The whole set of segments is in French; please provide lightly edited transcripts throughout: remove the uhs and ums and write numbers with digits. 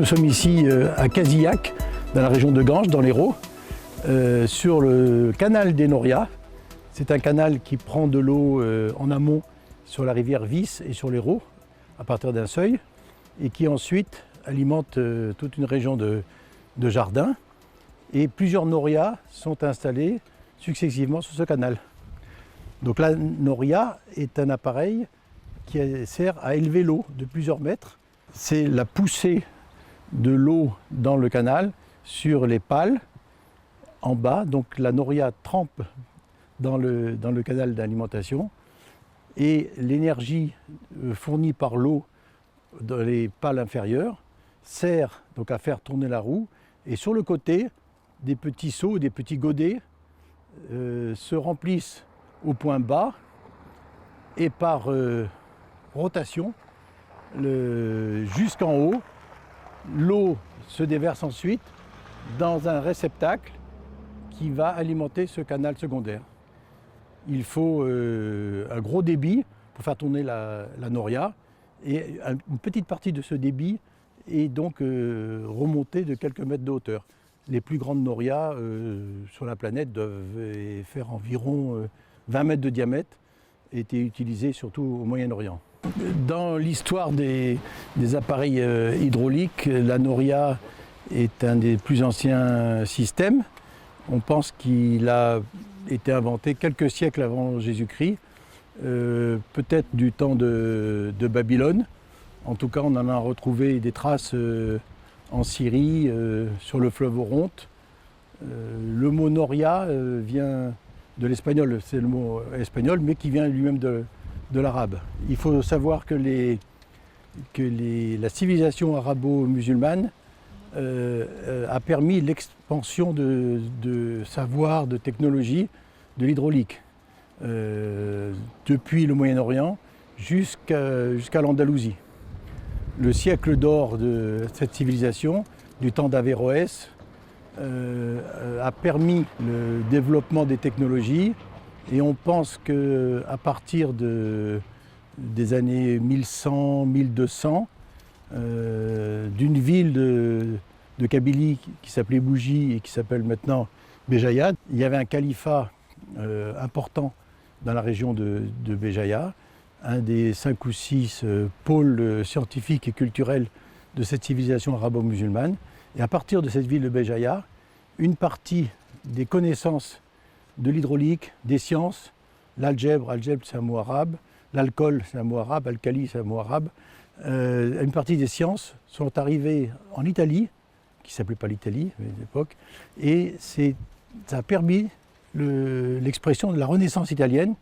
Nous sommes ici à Casillac, dans la région de Ganges, dans l'Hérault, sur le canal des Norias. C'est un canal qui prend de l'eau en amont sur la rivière Vis et sur l'Hérault, à partir d'un seuil, et qui ensuite alimente toute une région de jardins. Et plusieurs Norias sont installés successivement sur ce canal. Donc la Noria est un appareil qui sert à élever l'eau de plusieurs mètres. C'est la poussée de l'eau dans le canal sur les pales en bas. Donc la Noria trempe dans le canal d'alimentation et l'énergie fournie par l'eau dans les pales inférieures sert donc à faire tourner la roue. Et sur le côté, des petits seaux, des petits godets se remplissent au point bas et par rotation jusqu'en haut, l'eau se déverse ensuite dans un réceptacle qui va alimenter ce canal secondaire. Il faut un gros débit pour faire tourner la Noria et une petite partie de ce débit est donc remontée de quelques mètres de hauteur. Les plus grandes Norias sur la planète doivent faire environ 20 mètres de diamètre et étaient utilisées surtout au Moyen-Orient. Dans l'histoire des appareils hydrauliques, la Noria est un des plus anciens systèmes. On pense qu'il a été inventé quelques siècles avant Jésus-Christ, peut-être du temps de Babylone. En tout cas, on en a retrouvé des traces en Syrie, sur le fleuve Oronte. Le mot Noria vient de l'espagnol, c'est le mot espagnol, mais qui vient lui-même de l'arabe. Il faut savoir que la civilisation arabo-musulmane a permis l'expansion de savoir, de technologie, de l'hydraulique, depuis le Moyen-Orient jusqu'à l'Andalousie. Le siècle d'or de cette civilisation, du temps d'Averroès, a permis le développement des technologies et on pense qu'à partir des années 1100-1200, d'une ville de Kabylie qui s'appelait Bougie et qui s'appelle maintenant Béjaïa, il y avait un califat important dans la région de Béjaïa, un des 5 ou 6 pôles scientifiques et culturels de cette civilisation arabo-musulmane. Et à partir de cette ville de Béjaïa, une partie des connaissances de l'hydraulique, des sciences, l'algèbre c'est un mot arabe, l'alcool c'est un mot arabe, alcali c'est un mot arabe, une partie des sciences sont arrivées en Italie, qui ne s'appelait pas l'Italie à l'époque, et ça a permis l'expression de la Renaissance italienne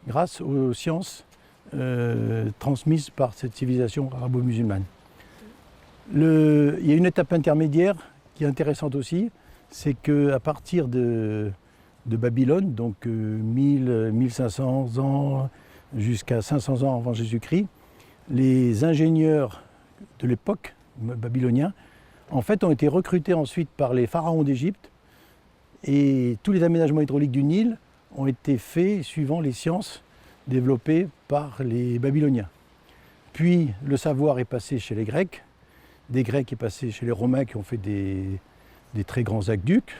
grâce aux sciences transmises par cette civilisation arabo-musulmane. Il y a une étape intermédiaire qui est intéressante aussi, c'est qu'à partir de Babylone, donc 1500 ans jusqu'à 500 ans avant Jésus-Christ, les ingénieurs de l'époque babyloniens en fait, ont été recrutés ensuite par les pharaons d'Égypte et tous les aménagements hydrauliques du Nil ont été faits suivant les sciences développées par les Babyloniens. Puis le savoir est passé chez les Grecs, des Grecs est passé chez les Romains qui ont fait des très grands aqueducs.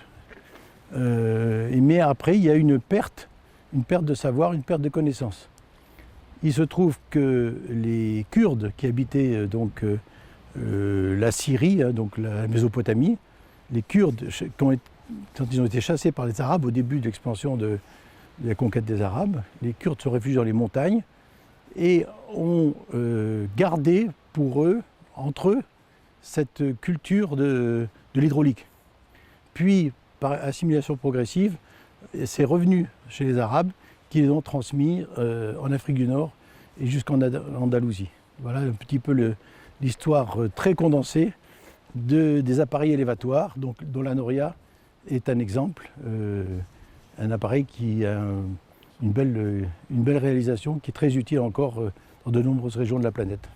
Mais après, il y a une perte de savoir, une perte de connaissances. Il se trouve que les Kurdes qui habitaient la Syrie, donc la Mésopotamie, les Kurdes, quand ils ont été chassés par les Arabes au début de l'expansion de la conquête des Arabes, les Kurdes se réfugient dans les montagnes et ont gardé pour eux, entre eux, cette culture de l'hydraulique. Puis, par assimilation progressive, c'est revenu chez les Arabes qui les ont transmis en Afrique du Nord et jusqu'en Andalousie. Voilà un petit peu l'histoire très condensée des appareils élévatoires, dont la Noria est un exemple, un appareil qui a une belle réalisation, qui est très utile encore dans de nombreuses régions de la planète.